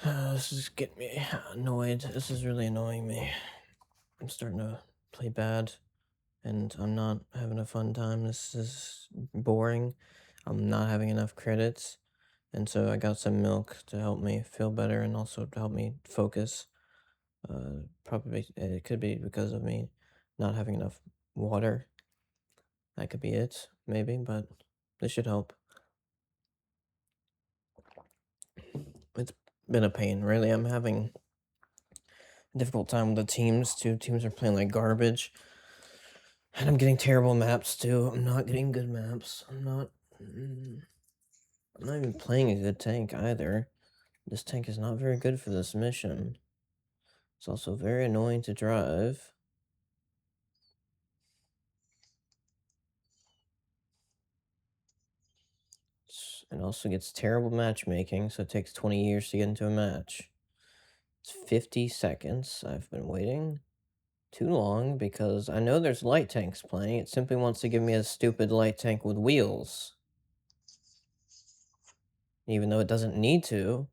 This is getting me annoyed. This is really annoying me. I'm starting to play bad, and I'm not having a fun time. This is boring. I'm not having enough credits, and so I got some milk to help me feel better and also to help me focus. Probably it could be because of me not having enough water. That could be it, maybe, but this should help. It's been a pain, really. I'm having a difficult time with the teams. Two teams are playing like garbage. And I'm getting terrible maps too. I'm not getting good maps. I'm not even playing a good tank either. This tank is not very good for this mission. It's also very annoying to drive. It also gets terrible matchmaking, so it takes 20 years to get into a match. It's 50 seconds. I've been waiting too long because I know there's light tanks playing. It simply wants to give me a stupid light tank with wheels. Even though it doesn't need to.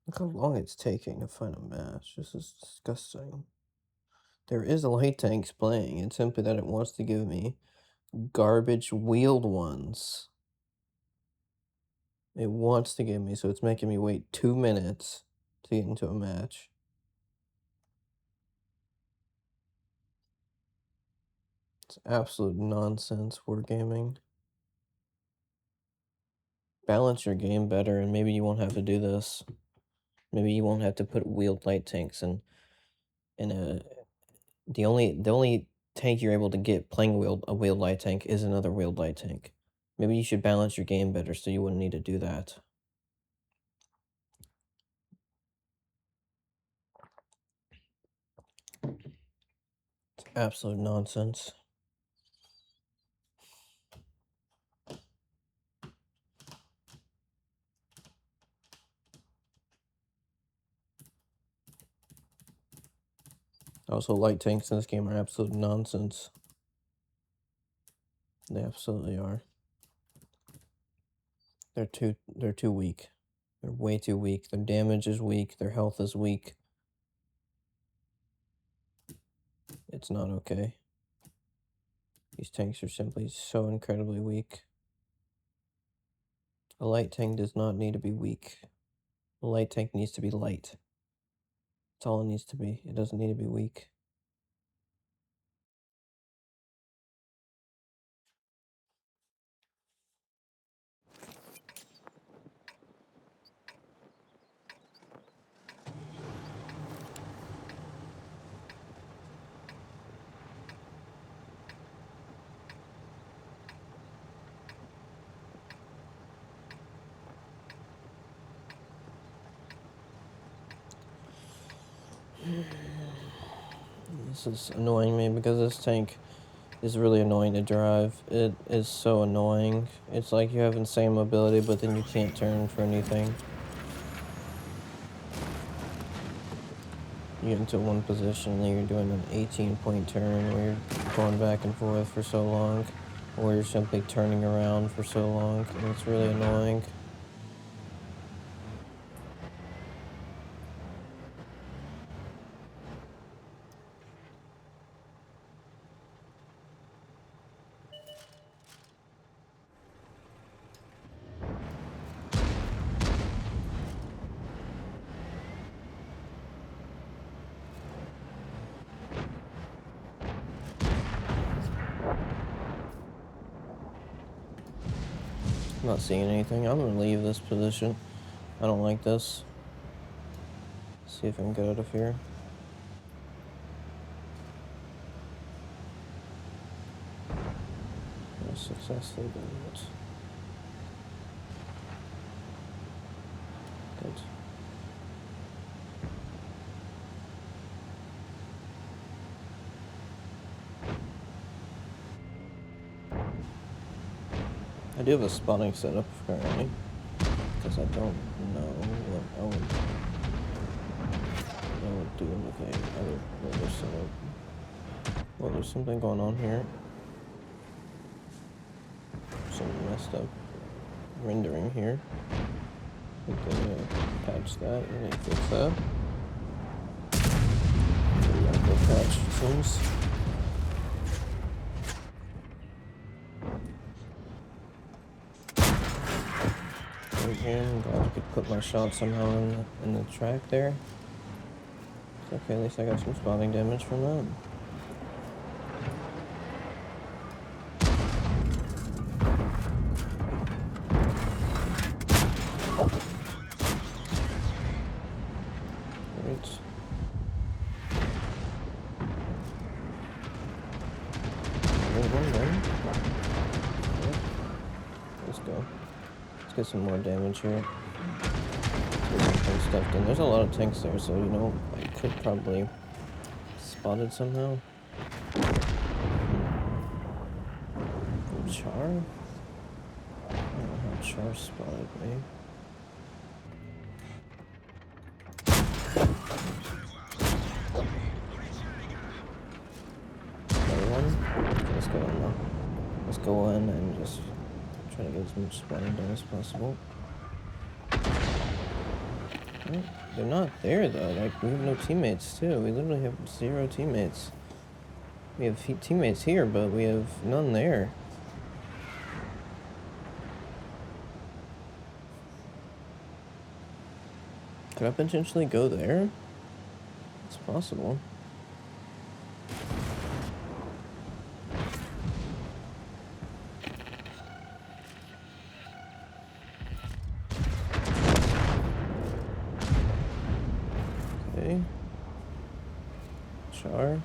Look how long it's taking to find a match. This is disgusting. There is light tanks playing. It's simply that it wants to give me garbage wheeled ones. It wants to give me, so it's making me wait 2 minutes to get into a match. It's absolute nonsense, Wargaming. Balance your game better, and maybe you won't have to do this. Maybe you won't have to put wheeled light tanks in a. The only tank you're able to get playing a wheeled light tank is another wheeled light tank. Maybe you should balance your game better so you wouldn't need to do that. It's absolute nonsense. Also, light tanks in this game are absolute nonsense. They absolutely are. They're too weak. They're way too weak. Their damage is weak. Their health is weak. It's not okay. These tanks are simply so incredibly weak. A light tank does not need to be weak. A light tank needs to be light. That's all it needs to be. It doesn't need to be weak. This is annoying me because this tank is really annoying to drive. It is so annoying. It's like you have insane mobility, but then you can't turn for anything. You get into one position and then you're doing an 18-point turn where you're going back and forth for so long, or you're simply turning around for so long, and it's really annoying. I'm not seeing anything. I'm gonna leave this position. I don't like this. See if I can get out of here. I successfully done it. Good. I do have a spawning setup currently, because I don't know what I would do. Okay, other setup. Well, there's something going on here. Some messed up rendering here. I think they're gonna patch that and they fix that. Go patch seems. Again, I'm glad I could put my shot somehow in the track there. It's okay, at least I got some spawning damage from that. Let's get some more damage here. Let's get some stuffed in. There's a lot of tanks there, so you know I could probably spot it somehow. Char? I don't know how Char spotted me. Another one? Okay, let's go in now. Let's go in and just try to get as much spawning done as possible. Well, they're not there though. Like, we have no teammates too. We literally have 0 teammates. We have teammates here, but we have none there. Could I potentially go there? It's possible. Okay. Char.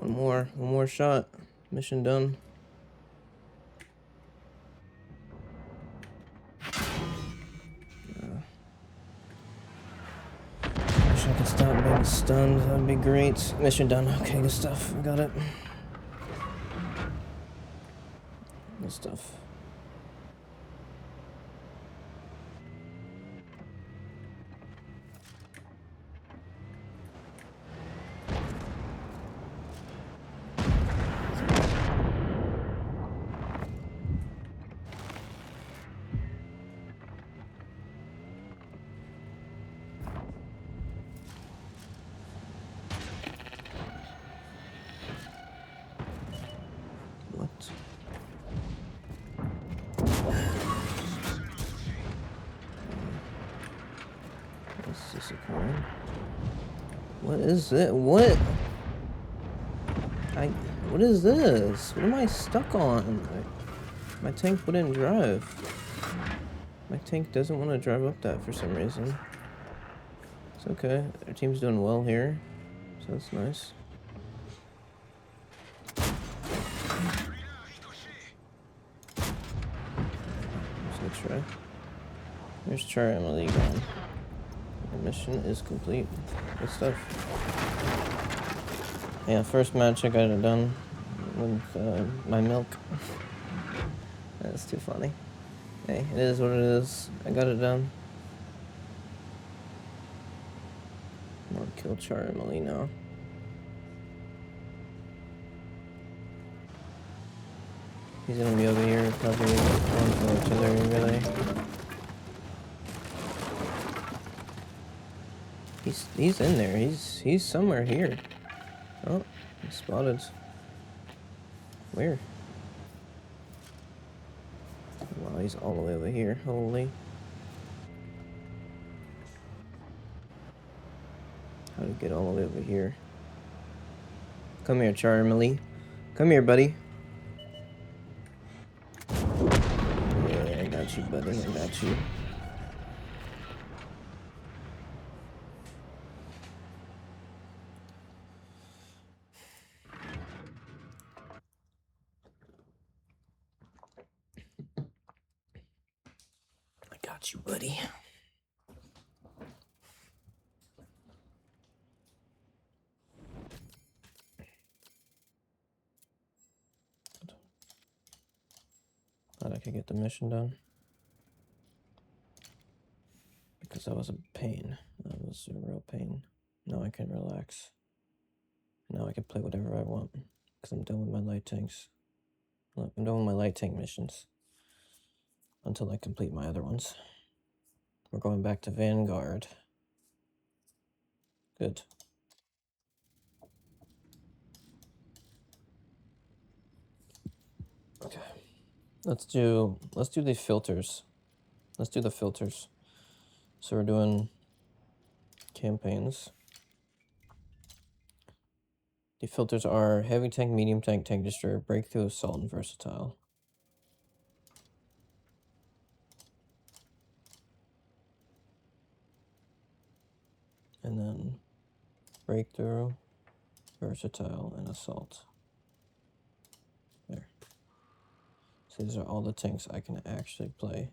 One more shot. Mission done. Wish I could stop being stunned. That'd be great. Mission done. Okay, good stuff. I got it. Good stuff. What is it? What? What is this? What am I stuck on? My tank wouldn't drive. My tank doesn't want to drive up that for some reason. It's okay. Our team's doing well here, so that's nice. Let's try. There's Char Emily gone. The mission is complete. Good stuff. Yeah, first match I got it done with my milk. That's too funny. Hey, it is what it is. I got it done. I'm gonna kill Char Emily now. He's gonna be over here, probably one for artillery, really. He's in there. He's somewhere here. Oh, he's spotted. Where? Wow, he's all the way over here. Holy. How to get all the way over here? Come here, Charlie. Come here, buddy. Yeah, I got you, buddy. I got you. I got you, buddy. Thought I could get the mission done. Because that was a pain. That was a real pain. Now I can relax. Now I can play whatever I want. Because I'm done with my light tanks. I'm done with my light tank missions. Until I complete my other ones. We're going back to Vanguard. Good. Okay. Let's do the filters. Let's do the filters. So we're doing campaigns. The filters are heavy tank, medium tank, tank destroyer, breakthrough, assault, and versatile. And then breakthrough, versatile, and assault. There. So these are all the tanks I can actually play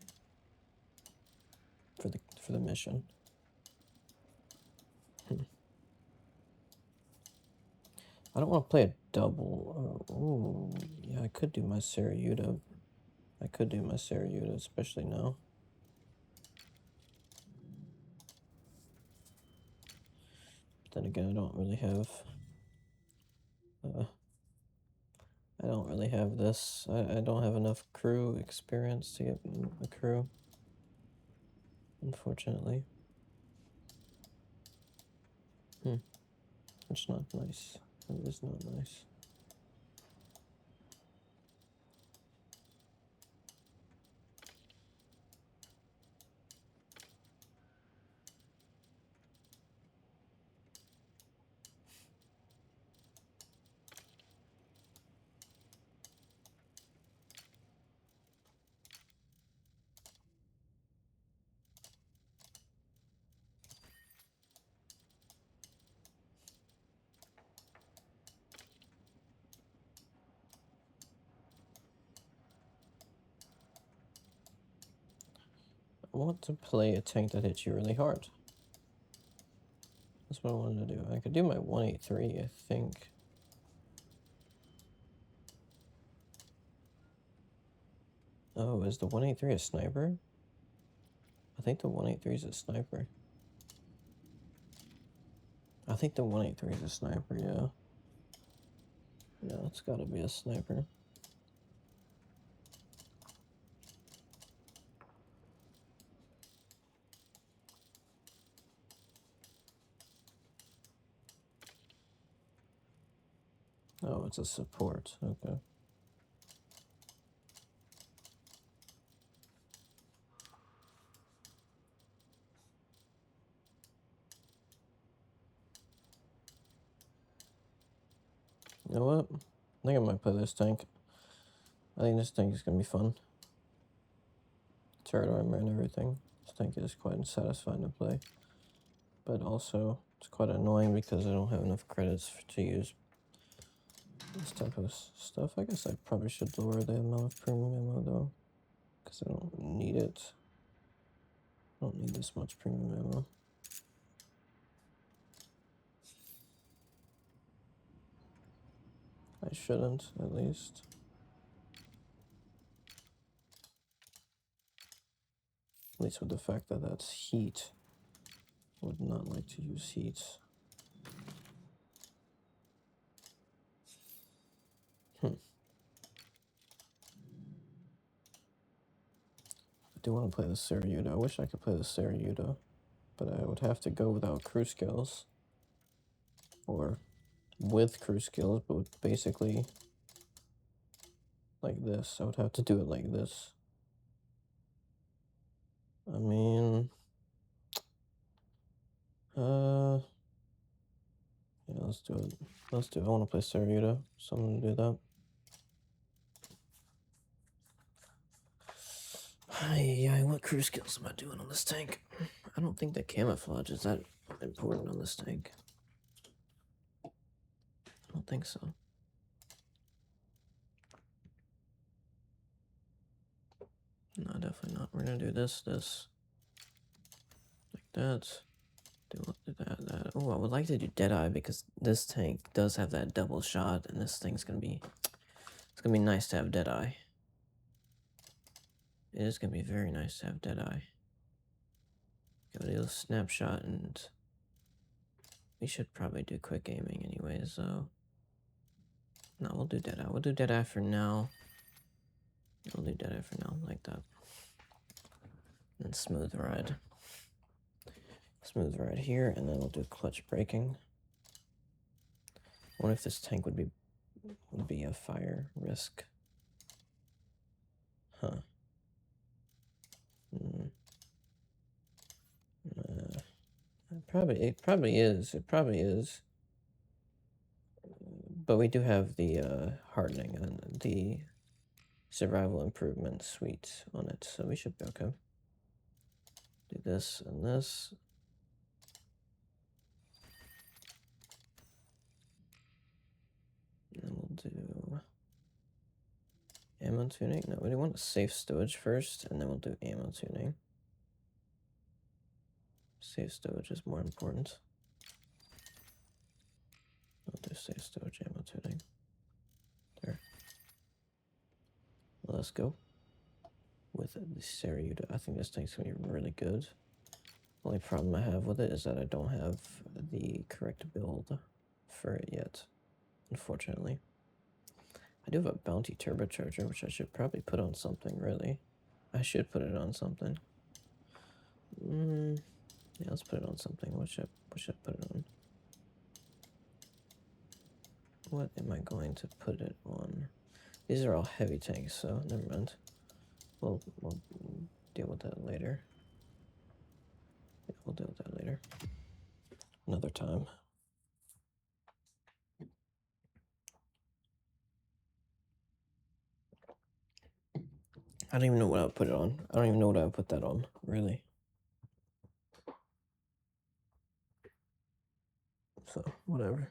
for the mission. I don't want to play a double. Oh, yeah, I could do my Saryuta. I could do my Saryuta, especially now. But then again, I don't really have this. I don't have enough crew experience to get a crew, unfortunately. It's not nice. It is not nice. I want to play a tank that hits you really hard. That's what I wanted to do. I could do my 183, I think. Oh, is the 183 a sniper? I think the 183 is a sniper. I think the 183 is a sniper, yeah. Yeah, it's gotta be a sniper. Oh, it's a support. Okay. You know what? I think I might play this tank. I think this tank is gonna be fun. Turret armor and everything. This tank is quite satisfying to play. But also, it's quite annoying because I don't have enough credits to use this type of stuff. I guess I probably should lower the amount of premium ammo though, because I don't need it. I don't need this much premium ammo. I shouldn't, at least. At least with the fact that that's heat. Would not like to use heat. do want to play the Saryuta. I wish I could play the Saryuta, but I would have to go without crew skills. Or with crew skills, but basically like this. I would have to do it like this. I mean, yeah, let's do it. Let's do it. I want to play Saryuta, so I'm gonna do that. Yeah, what crew skills am I doing on this tank? I don't think the camouflage is that important on this tank. I don't think so. No, definitely not. We're gonna do this, like that. Do that. Oh, I would like to do Deadeye because this tank does have that double shot, and this thing's gonna be. It's gonna be nice to have Deadeye. It is gonna be very nice to have Deadeye. Go do a snapshot, and we should probably do quick aiming anyways. So no, we'll do Deadeye. We'll do Deadeye for now. We'll do Deadeye for now, like that. And smooth ride. Smooth ride here, and then we'll do clutch braking. I wonder if this tank would be a fire risk. Huh. It probably is. But we do have the hardening and the survival improvement suite on it, so we should be okay. Do this and this. And we'll do ammo tuning. No, we want a safe stowage first, and then we'll do ammo tuning. Safe stowage is more important. I'll do safe stowage ammo tuning. There. Let's go. With the Saryuta, I think this tank's gonna be really good. The only problem I have with it is that I don't have the correct build for it yet, unfortunately. I do have a bounty turbocharger, which I should probably put on something, really. I should put it on something. Yeah, let's put it on something. What should I put it on? What am I going to put it on? These are all heavy tanks, so never mind. We'll deal with that later. Yeah, we'll deal with that later. Another time. I don't even know what I would put it on. I don't even know what I would put that on, really. So, whatever.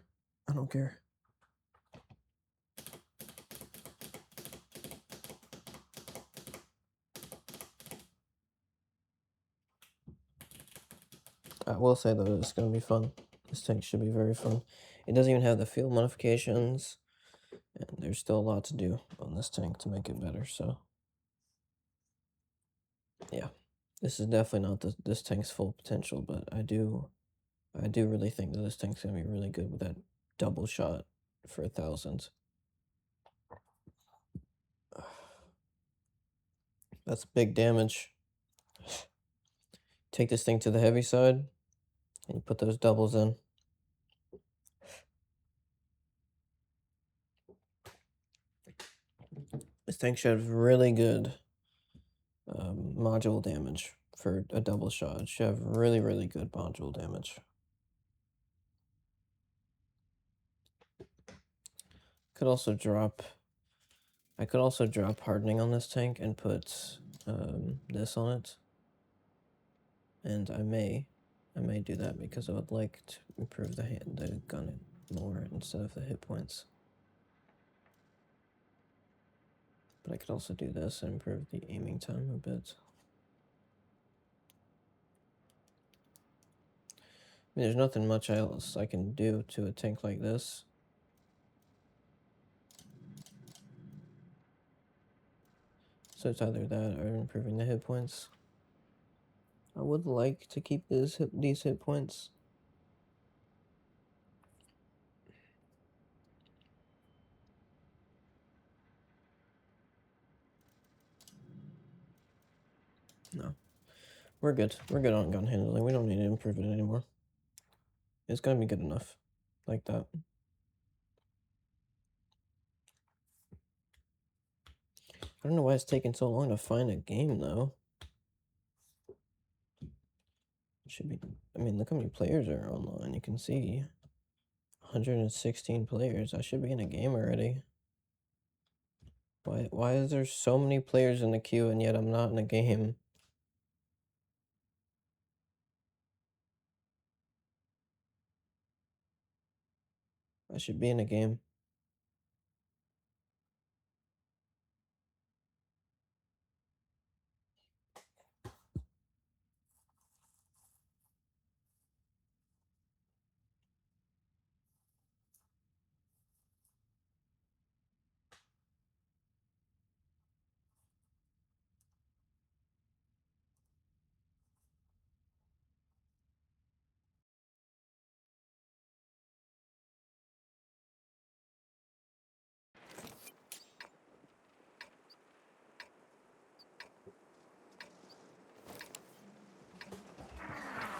I don't care. I will say, though, it's going to be fun. This tank should be very fun. It doesn't even have the field modifications, and there's still a lot to do on this tank to make it better, so... Yeah. This is definitely not this tank's full potential, but I do really think that this tank's going to be really good with that double shot for 1,000. That's big damage. Take this thing to the heavy side, and you put those doubles in. This tank should have really good module damage for a double shot. It should have really, really good module damage. Could also drop... I could also drop hardening on this tank and put this on it. And I may do that because I would like to improve the gun more instead of the hit points. But I could also do this and improve the aiming time a bit. I mean, there's nothing much else I can do to a tank like this. So it's either that or improving the hit points. I would like to keep these hit points. No. We're good. We're good on gun handling. We don't need to improve it anymore. It's gonna be good enough. Like that. I don't know why it's taking so long to find a game, though. It should be... I mean, look how many players are online. You can see 116 players. I should be in a game already. Why is there so many players in the queue and yet I'm not in a game? I should be in a game.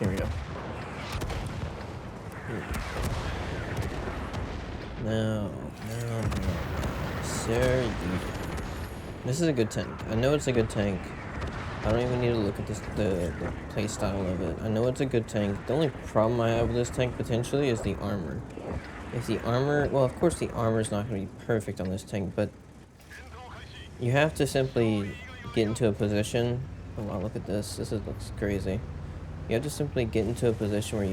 Here we go. No. Sir, this is a good tank. I know it's a good tank. I don't even need to look at this, the play style of it. I know it's a good tank. The only problem I have with this tank potentially is the armor. If the armor, well, of course the armor is not going to be perfect on this tank, but you have to simply get into a position. Oh wow, look at this. Looks crazy. You have to simply get into a position where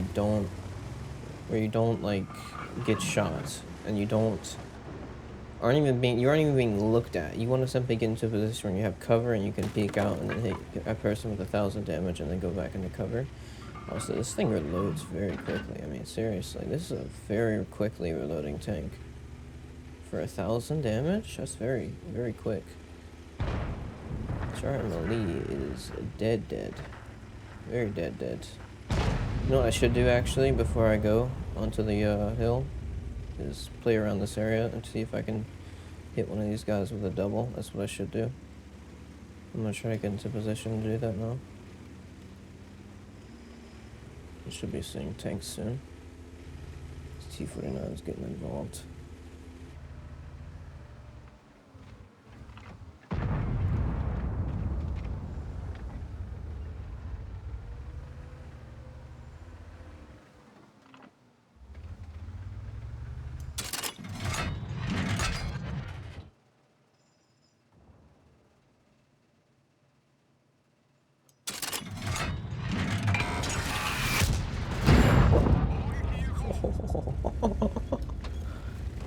you don't like get shot, and you aren't even being looked at. You want to simply get into a position where you have cover and you can peek out and then hit a person with 1,000 damage and then go back into cover. Also, this thing reloads very quickly. I mean, seriously, this is a very quickly reloading tank. For 1,000 damage, that's very, very quick. Charm Ali is dead. Very dead. You know what I should do actually before I go onto the hill? Is play around this area and see if I can hit one of these guys with a double. That's what I should do. I'm gonna try to get into position to do that now. I should be seeing tanks soon. T-49 is getting involved.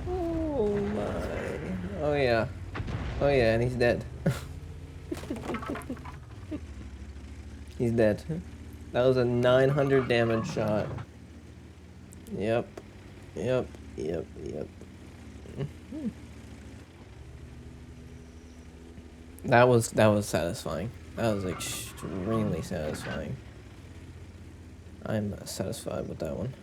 Oh my. Oh yeah, and he's dead. He's dead. That was a 900 damage shot. Yep. That was satisfying. That was extremely satisfying. I'm satisfied with that one.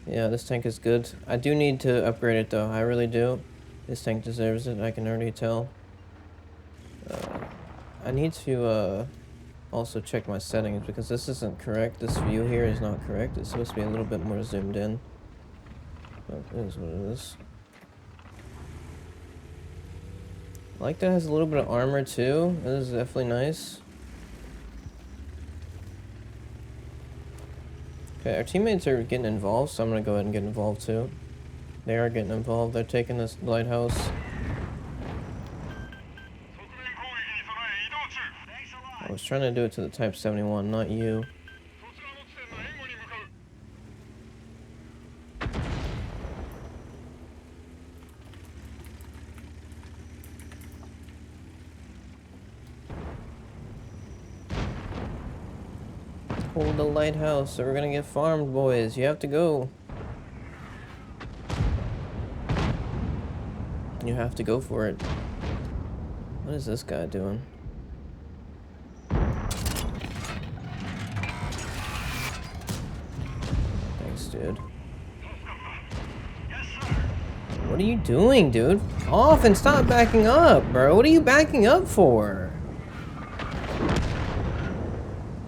Yeah, this tank is good. I do need to upgrade it though. I really do. This tank deserves it. I can already tell. I need to also check my settings because this isn't correct. This view here is not correct. It's supposed to be a little bit more zoomed in. But it is what it is. I like that it has a little bit of armor too. That is definitely nice. Okay, our teammates are getting involved, so I'm gonna go ahead and get involved too. They are getting involved. They're taking this lighthouse. I was trying to do it to the Type 71, not you. Hold the lighthouse or we're gonna get farmed, boys. You have to go. You have to go for it. What is this guy doing? Thanks, dude. What are you doing, dude? Off and stop backing up, bro. What are you backing up for?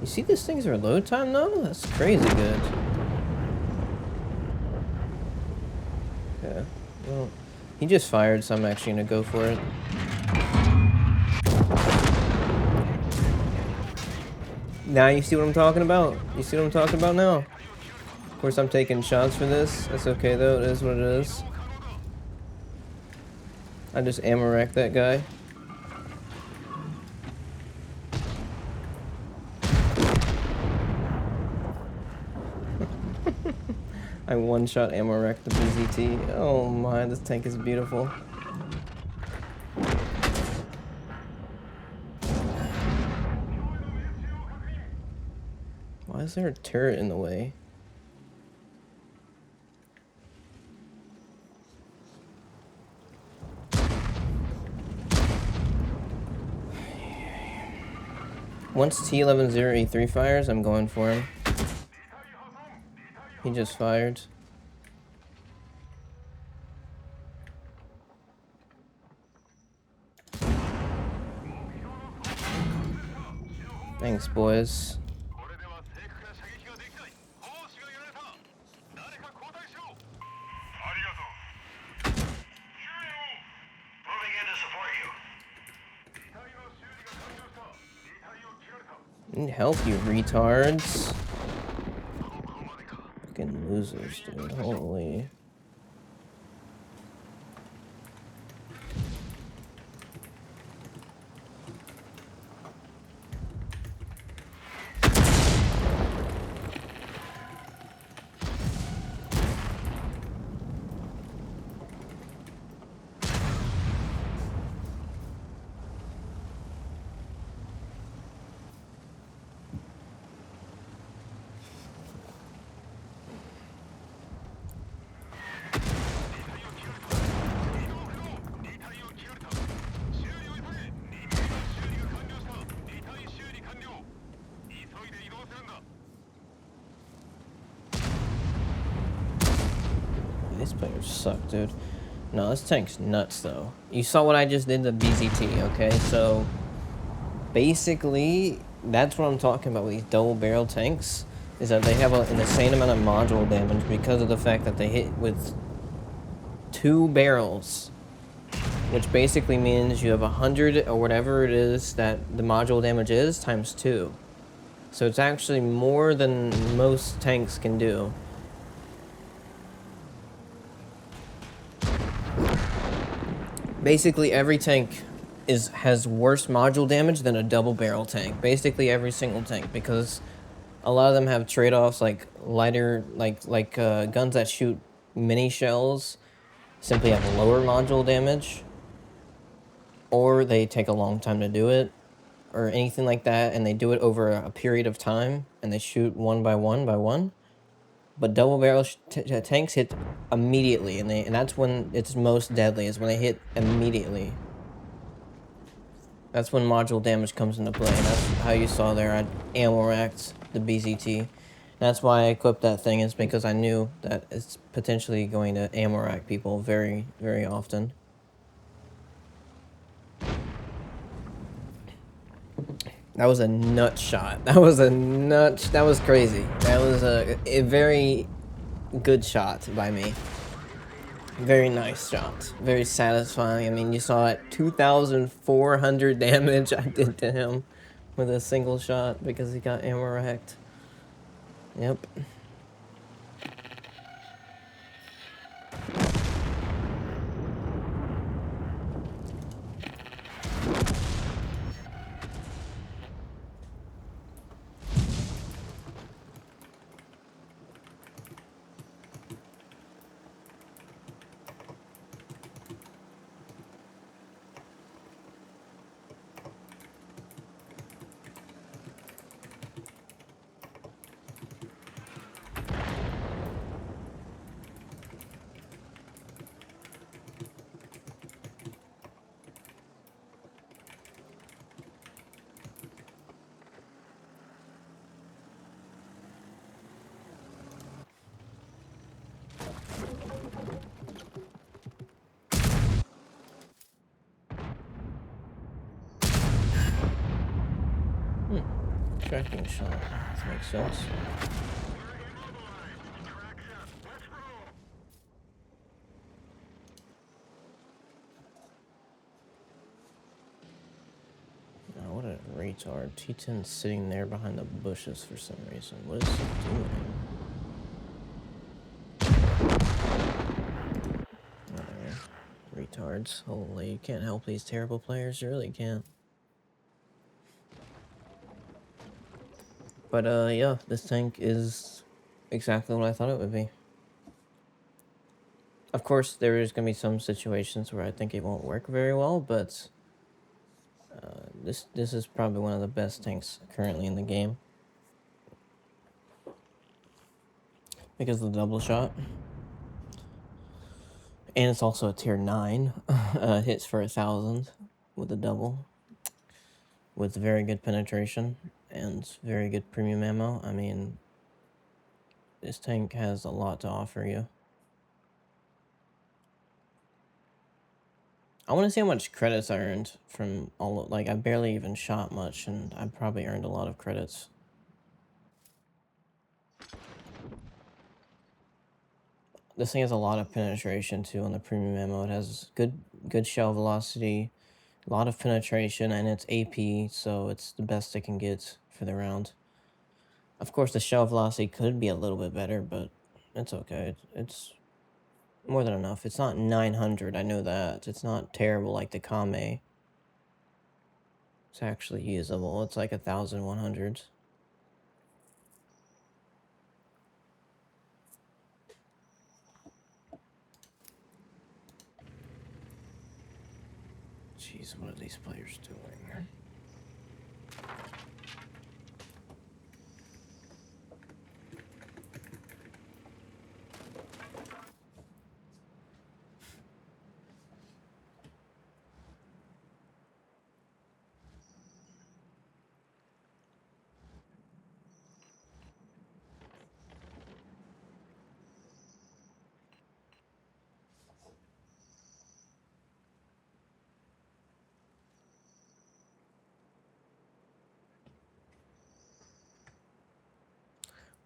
You see this thing's reload time though? That's crazy good. Yeah. Well, he just fired, so I'm actually gonna go for it. Now you see what I'm talking about? You see what I'm talking about now? Of course I'm taking shots for this. That's okay though, it is what it is. I just ammo wrecked that guy. I one-shot ammo wrecked the BZT. Oh my, this tank is beautiful. Why is there a turret in the way? Once T11-0E3 fires, I'm going for him. He just fired. Thanks, boys. Need help, you retards. Fucking losers, dude. Holy. These players suck, dude. No, this tank's nuts, though. You saw what I just did to BZT, okay? So, basically, that's what I'm talking about with these double barrel tanks, is that they have an insane amount of module damage because of the fact that they hit with 2 barrels, which basically means you have 100 or whatever it is that the module damage is times 2. So it's actually more than most tanks can do. Basically, every tank has worse module damage than a double barrel tank. Basically, every single tank, because a lot of them have trade-offs like lighter, guns that shoot mini shells simply have lower module damage, or they take a long time to do it, or anything like that, and they do it over a period of time, and they shoot one by one. But double barrel tanks hit immediately, and that's when it's most deadly, is when they hit immediately. That's when module damage comes into play, and that's how you saw there I ammo racked the BZT. That's why I equipped that thing, is because I knew that it's potentially going to ammo rack people very, very often. That was a nut shot. That was crazy. That was a very good shot by me. Very nice shot. Very satisfying. I mean, you saw it, 2,400 damage I did to him with a single shot because he got ammo wrecked. Yep. tracking shot. That makes sense. Oh, what a retard. T10's sitting there behind the bushes for some reason. What is he doing? Whatever. Retards. Holy, you can't help these terrible players. You really can't. But, yeah, this tank is exactly what I thought it would be. Of course, there is going to be some situations where I think it won't work very well, but this is probably one of the best tanks currently in the game. Because of the double shot. And it's also a tier 9. Hits for 1,000 with a double. With very good penetration and very good premium ammo. I mean, this tank has a lot to offer you. I want to see how much credits I earned from all of, like, I barely even shot much, and I probably earned a lot of credits. This thing has a lot of penetration too on the premium ammo. It has good shell velocity, a lot of penetration, and it's AP, so it's the best it can get for the round. Of course, the shell velocity could be a little bit better, but it's okay. It's more than enough. It's not 900, I know that. It's not terrible like the Kame. It's actually usable. It's like 1,100. Jeez, what are these players doing?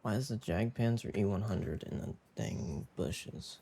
Why is the Jagdpanzer E100 in the dang bushes?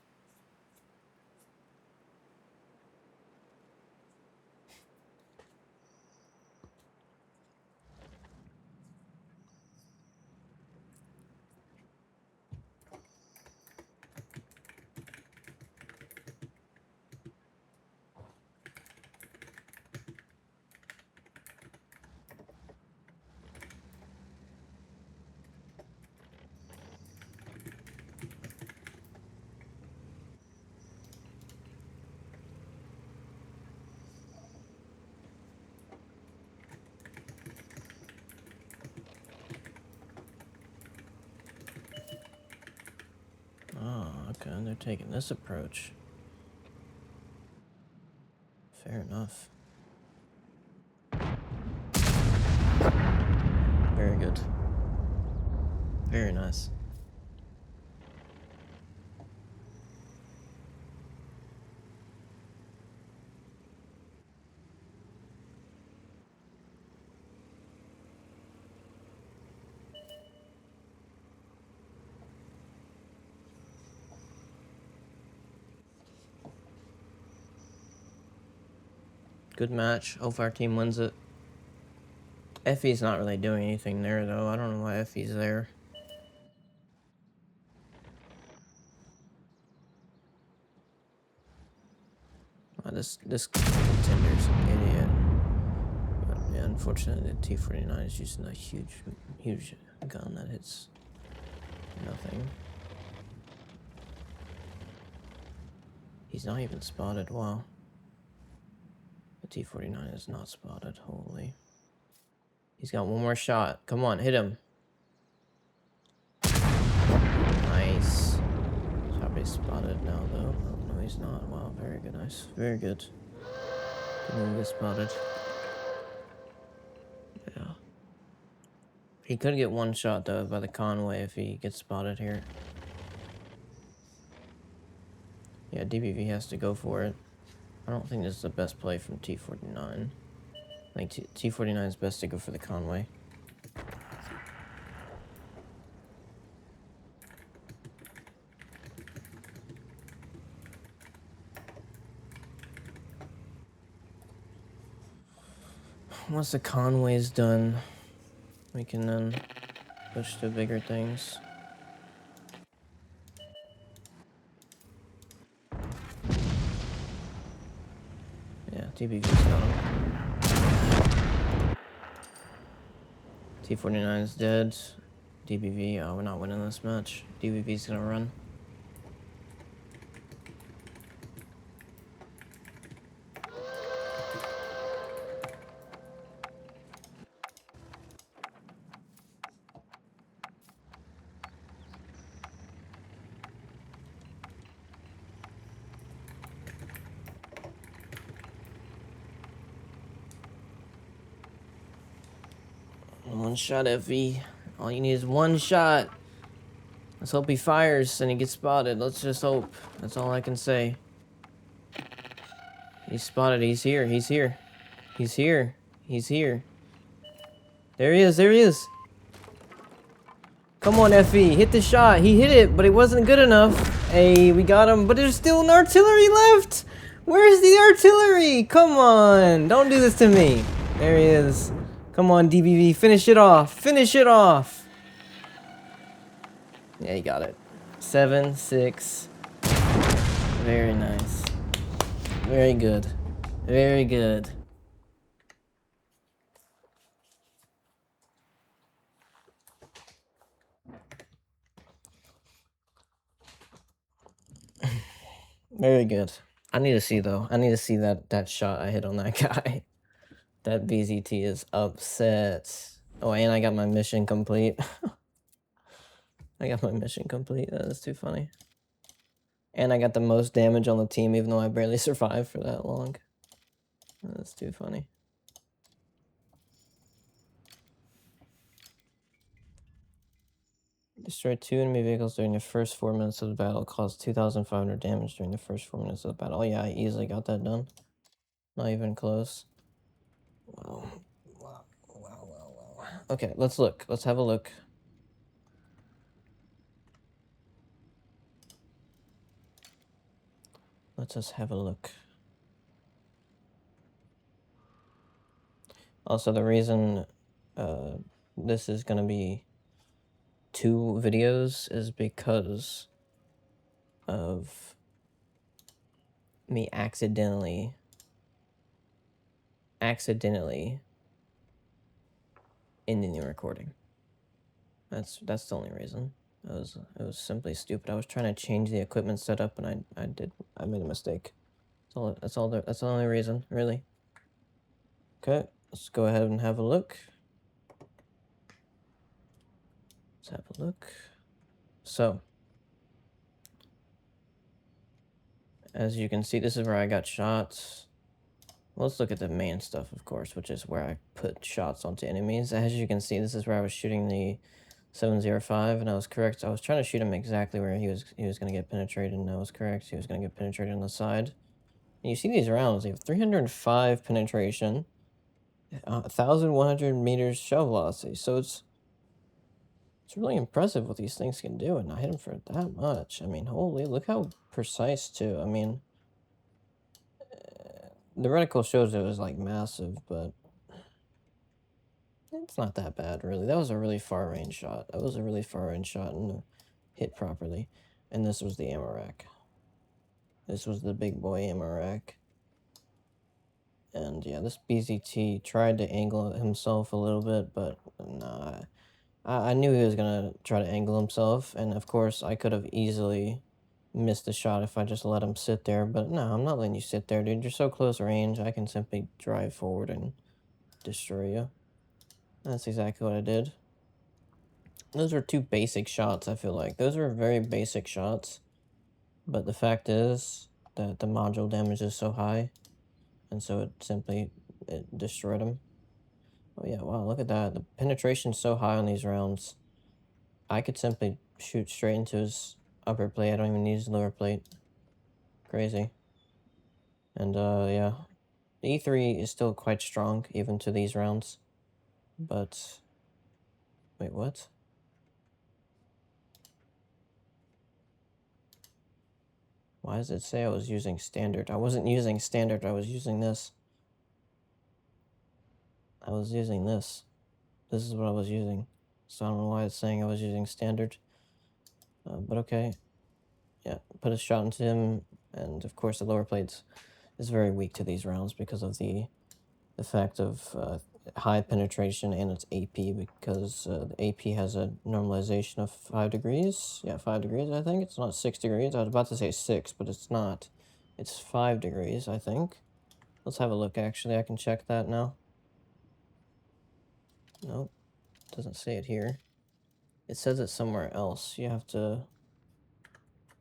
Oh, okay, they're taking this approach. Fair enough. Very good. Very nice. Good match. Hope our team wins it. Effie's not really doing anything there, though. I don't know why Effie's there. This contender's an idiot. But yeah, unfortunately, the T-49 is using a huge gun that hits nothing. He's not even spotted. Wow. The T-49 is not spotted. Holy. He's got one more shot. Come on, hit him. Nice. He's probably spotted now, though. Oh, no, he's not. Wow, very good. Nice. Very good. Didn't even get spotted. Yeah. He could get one shot, though, by the Conway if he gets spotted here. Yeah, DBV has to go for it. I don't think this is the best play from T-49. I think T-49 is best to go for the Conway. once the Conway's done, we can then push to bigger things. Yeah, TBV's got him. T49 is dead. DBV, oh, we're not winning this match. DBV's gonna run. One shot, FV. All you need is one shot. Let's hope he fires and he gets spotted. Let's just hope. That's all I can say. He's spotted. He's here. He's here. He's here. He's here. There he is. There he is. Come on, FE. Hit the shot. He hit it, but it wasn't good enough. Hey, we got him. But there's still an artillery left. Where's the artillery? Come on. Don't do this to me. There he is. Come on, DBV. Finish it off. Finish it off. Yeah, he got it. 7-6. Very nice. Very good. Very good. Very good. I need to see, though. I need to see that shot I hit on that guy. That BZT is upset. Oh, and I got my mission complete. I got my mission complete. That is too funny. And I got the most damage on the team, even though I barely survived for that long. That's too funny. Destroy 2 enemy vehicles during the first 4 minutes of the battle. Caused 2,500 damage during the first 4 minutes of the battle. Oh yeah, I easily got that done. Not even close. Wow. Wow. Wow. Wow. Wow. Okay, let's look. Let's have a look. Let's just have a look. Also, the reason this is going to be 2 videos is because of me accidentally ending the recording. That's the only reason. It was simply stupid. I was trying to change the equipment setup and I made a mistake. That's the only reason, really. Okay, let's go ahead and have a look. Let's have a look. So, as you can see, this is where I got shots. Well, let's look at the main stuff, of course, which is where I put shots onto enemies. As you can see, this is where I was shooting the 705, and I was correct. I was trying to shoot him exactly where he was going to get penetrated, and I was correct. He was going to get penetrated on the side. And you see these rounds, they have 305 penetration, 1,100 meters shell velocity. So it's really impressive what these things can do, and I hit him for that much. I mean, holy, look how precise, too. I mean, the reticle shows it was, like, massive, but it's not that bad, really. That was a really far-range shot. That was a really far-range shot and hit properly. And this was the ammo rack. This was the big boy ammo rack. And, yeah, this BZT tried to angle himself a little bit, but, nah. I knew he was going to try to angle himself, and, of course, I could have easily missed the shot if I just let him sit there. But, no, I'm not letting you sit there, dude. You're so close range, I can simply drive forward and destroy you. That's exactly what I did. Those are 2 basic shots, I feel like. Those are very basic shots. But the fact is that the module damage is so high. And so it destroyed him. Oh yeah, wow, look at that. The penetration's so high on these rounds. I could simply shoot straight into his upper plate. I don't even need his lower plate. Crazy. And yeah. The E3 is still quite strong, even to these rounds. But... wait, what? Why does it say I was using standard? I wasn't using standard, I was using this. I was using this. This is what I was using. So I don't know why it's saying I was using standard. But okay. Yeah, put a shot into him, and of course the lower plates is very weak to these rounds because of the fact of high penetration and its AP, because the AP has a normalization of 5 degrees. Yeah, 5 degrees, I think. It's not 6 degrees. I was about to say 6, but it's not. It's 5 degrees, I think. Let's have a look, actually. I can check that now. Nope, doesn't say it here. It says it somewhere else. You have to...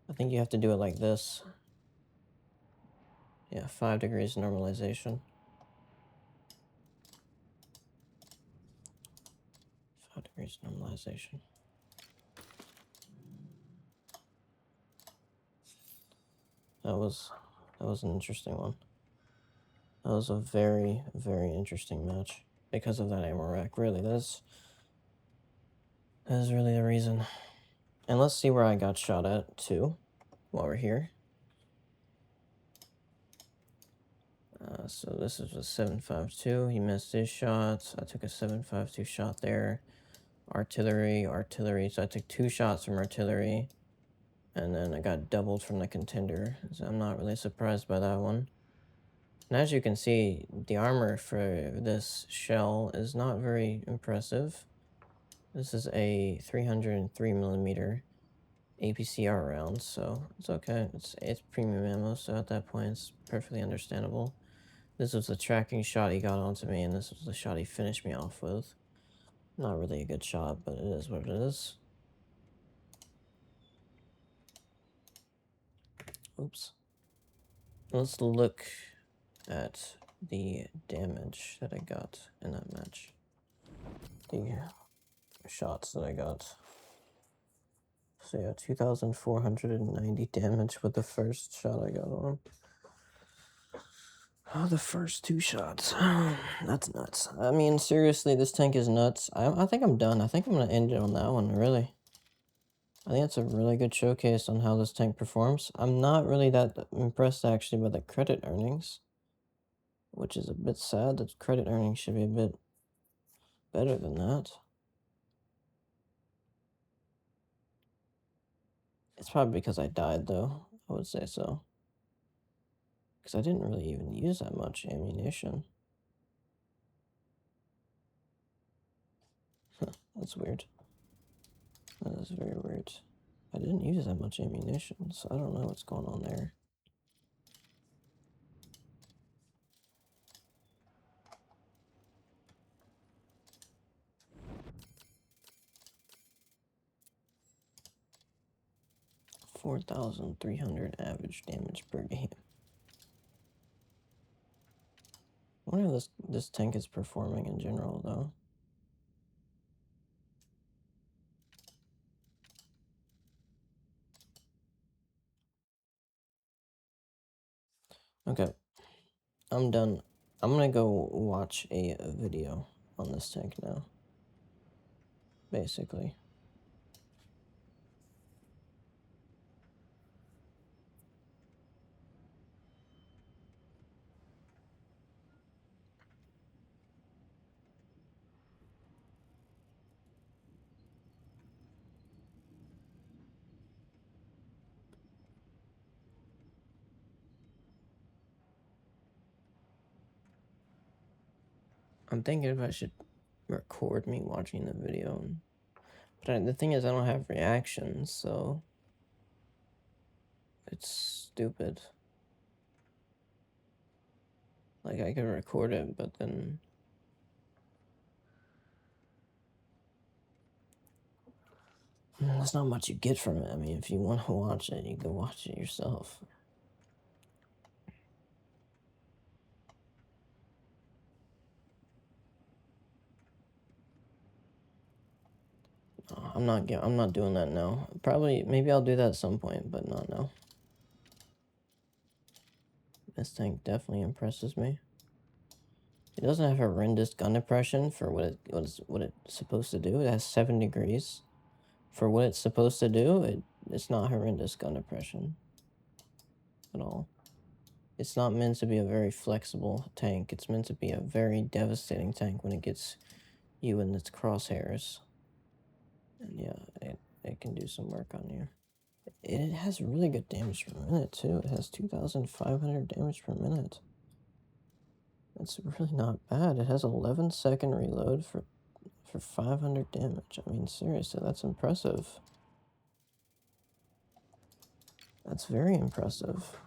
I think you have to do it like this. Yeah, 5 degrees normalization. 5 degrees normalization. That was an interesting one. That was a very, very interesting match because of that ammo rack. Really, that is really the reason. And let's see where I got shot at too, while we're here. So this is a 7.52. He missed his shots. I took a 7.52 shot there. Artillery. So I took 2 shots from artillery, and then I got doubled from the contender. So I'm not really surprised by that one. And as you can see, the armor for this shell is not very impressive. This is a 303mm APCR round, so it's okay. It's premium ammo, so at that point it's perfectly understandable. This was the tracking shot he got onto me, and this was the shot he finished me off with. Not really a good shot, but it is what it is. Oops. Let's look at the damage that I got in that match. The shots that I got. So yeah, 2,490 damage with the first shot I got on him. Oh, the first 2 shots. That's nuts. I mean, seriously, this tank is nuts. I think I'm done. I think I'm going to end it on that one, really. I think it's a really good showcase on how this tank performs. I'm not really that impressed, actually, by the credit earnings, which is a bit sad. The credit earnings should be a bit better than that. It's probably because I died, though. I would say so. Because I didn't really even use that much ammunition. That's weird. That is very weird. I didn't use that much ammunition, so I don't know what's going on there. $4,300 average damage per game. I wonder how this tank is performing in general, though. Okay, I'm done. I'm gonna go watch a video on this tank now, basically. I'm thinking if I should record me watching the video, but the thing is I don't have reactions, so it's stupid. Like, I could record it, but then there's not much you get from it. I mean, if you want to watch it, you can watch it yourself. I'm not doing that now. Probably, maybe I'll do that at some point, but not now. This tank definitely impresses me. It doesn't have horrendous gun depression for what it's supposed to do. It has 7 degrees. For what it's supposed to do, it's not horrendous gun depression at all. It's not meant to be a very flexible tank. It's meant to be a very devastating tank when it gets you in its crosshairs. And yeah, it can do some work on you. It has really good damage per minute too. It has 2,500 damage per minute. That's really not bad. It has 11-second reload for 500 damage. I mean, seriously, that's impressive. That's very impressive.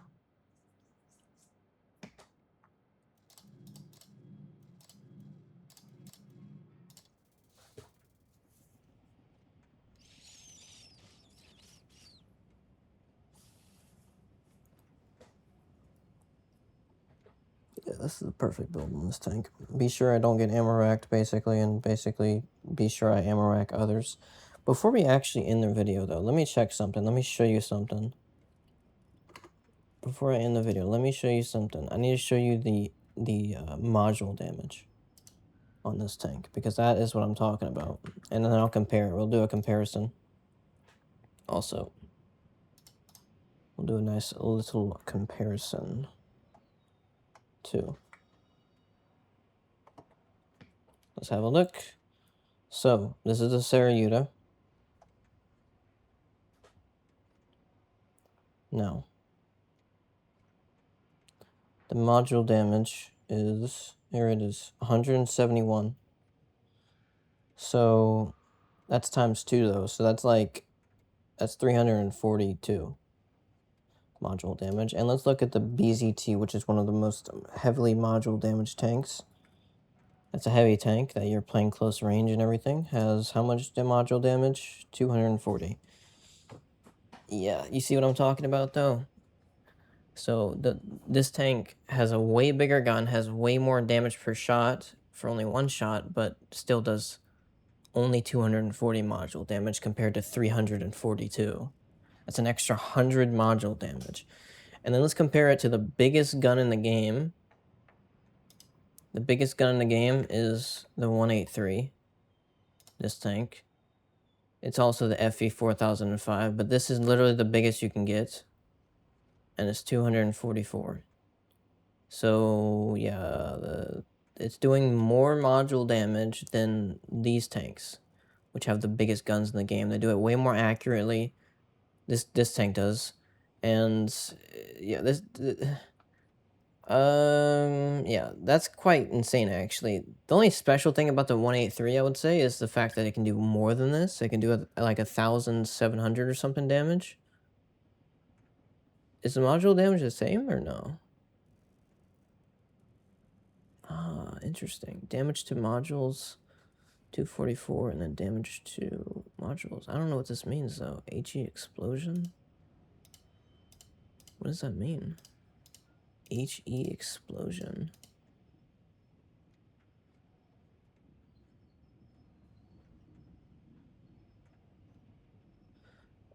Yeah, this is the perfect build on this tank. Be sure I don't get ammo racked, basically, and basically be sure I ammo rack others. Before we actually end the video, though, let me check something. Let me show you something. Before I end the video, let me show you something. I need to show you the module damage on this tank, because that is what I'm talking about. And then I'll compare it. We'll do a comparison. Also, we'll do a nice little comparison too. Let's have a look. So, this is the Sarayuta. Now, the module damage is, here it is, 171. So, that's times 2 though. So that's 342 module damage. And let's look at the BZT, which is one of the most heavily module damage tanks. That's a heavy tank that you're playing close range and everything. Has how much module damage? 240. Yeah, you see what I'm talking about though? So this tank has a way bigger gun, has way more damage per shot for only one shot, but still does only 240 module damage compared to 342. That's an extra 100 module damage. And then let's compare it to the biggest gun in the game. The biggest gun in the game is the 183, this tank. It's also the FV 4005, but this is literally the biggest you can get. And it's 244. So yeah, it's doing more module damage than these tanks, which have the biggest guns in the game. They do it way more accurately. This tank does. And yeah, yeah, that's quite insane, actually. The only special thing about the 183, I would say, is the fact that it can do more than this. It can do like 1,700 or something damage. Is the module damage the same or no? Ah, interesting. Damage to modules, 244, and then damage to modules. I don't know what this means, though. HE explosion? What does that mean? HE explosion.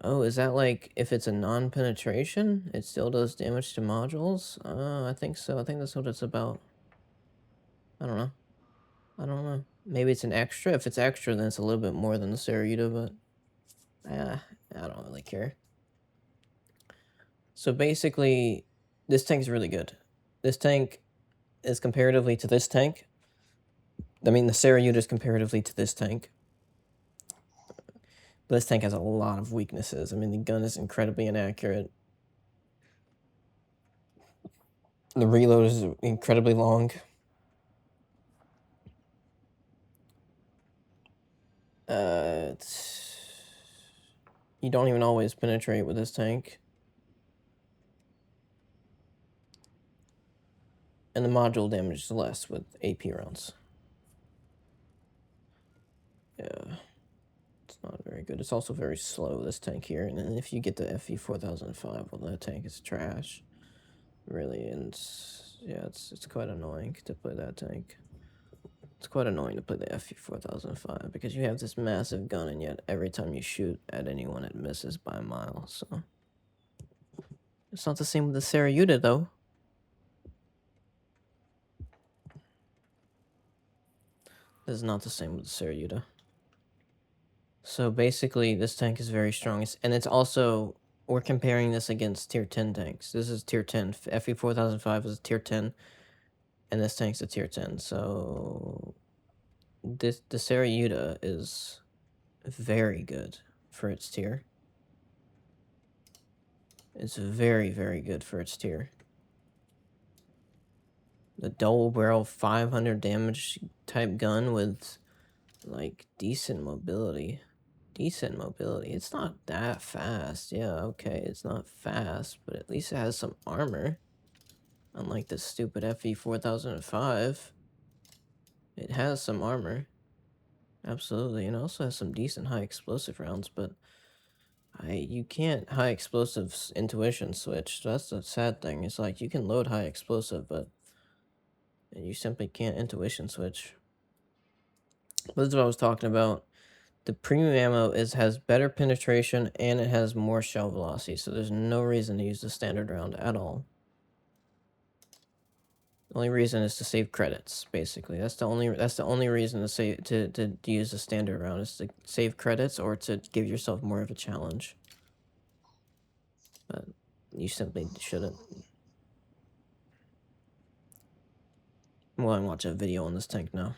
Oh, is that like if it's a non-penetration, it still does damage to modules? I think so. I think that's what it's about. I don't know. I don't know. Maybe it's an extra. If it's extra, then it's a little bit more than the Sarayuta, but I don't really care. So basically, this tank is really good. This tank is comparatively to this tank. I mean, the Sarayuta is comparatively to this tank. But this tank has a lot of weaknesses. I mean, the gun is incredibly inaccurate. The reload is incredibly long. You don't even always penetrate with this tank. And the module damage is less with AP rounds. Yeah. It's not very good. It's also very slow, this tank here. And then if you get the FV 4005, well, that tank is trash. Really, and yeah, it's quite annoying to play that tank. It's quite annoying to play the FV 4005 because you have this massive gun, and yet every time you shoot at anyone, it misses by a mile. So it's not the same with the Sarayuta, though. This is not the same with the Sarayuta. So basically, this tank is very strong, and it's also we're comparing this against tier 10 tanks. This is tier 10. FE 4005 is tier 10, and this tank's a tier 10. So the Sarayuda is very good for its tier. It's very, very good for its tier. The double barrel 500 damage type gun with like decent mobility. Decent mobility. It's not that fast. Yeah, okay, it's not fast, but at least it has some armor. Unlike the stupid FE 4005. It has some armor. Absolutely. And it also has some decent high explosive rounds, but you can't high explosives intuition switch. That's the sad thing. It's like you can load high explosive, but you simply can't intuition switch. This is what I was talking about. The premium ammo has better penetration and it has more shell velocity, so there's no reason to use the standard round at all. The only reason is to save credits, basically. That's the only reason to say to use the standard round is to save credits or to give yourself more of a challenge. But you simply shouldn't. I'm going to watch a video on this tank now.